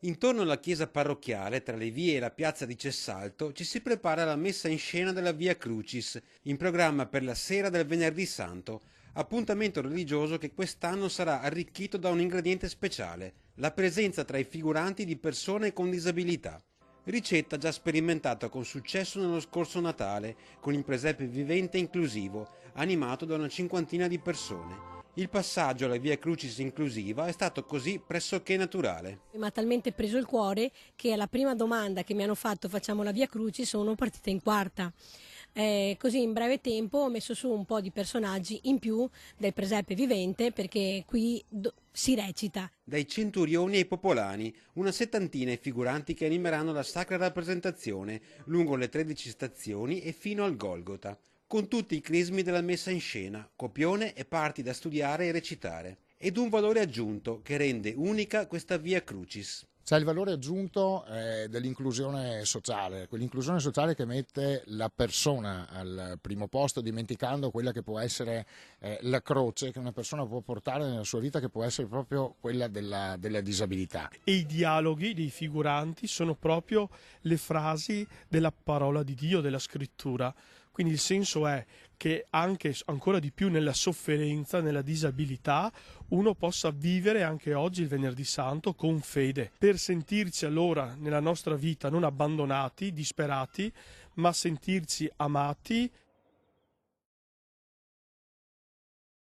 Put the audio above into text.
Intorno alla chiesa parrocchiale, tra le vie e la piazza di Cessalto, ci si prepara alla messa in scena della Via Crucis, in programma per la sera del Venerdì Santo, appuntamento religioso che quest'anno sarà arricchito da un ingrediente speciale, la presenza tra i figuranti di persone con disabilità. Ricetta già sperimentata con successo nello scorso Natale, con il presepe vivente e inclusivo, animato da una cinquantina di persone. Il passaggio alla Via Crucis inclusiva è stato così pressoché naturale. Mi ha talmente preso il cuore che alla prima domanda che mi hanno fatto facciamo la Via Crucis sono partita in quarta. Così in breve tempo ho messo su un po' di personaggi in più del presepe vivente perché qui si recita. Dai centurioni ai popolani, una settantina i figuranti che animeranno la sacra rappresentazione lungo le 13 stazioni e fino al Golgota, con tutti i crismi della messa in scena, copione e parti da studiare e recitare, ed un valore aggiunto che rende unica questa Via Crucis. C'è il valore aggiunto dell'inclusione sociale, quell'inclusione sociale che mette la persona al primo posto, dimenticando quella che può essere la croce che una persona può portare nella sua vita, che può essere proprio quella della disabilità. E i dialoghi dei figuranti sono proprio le frasi della parola di Dio, della scrittura. Quindi il senso è che anche ancora di più nella sofferenza, nella disabilità, uno possa vivere anche oggi il Venerdì Santo con fede, per sentirci allora nella nostra vita non abbandonati, disperati, ma sentirci amati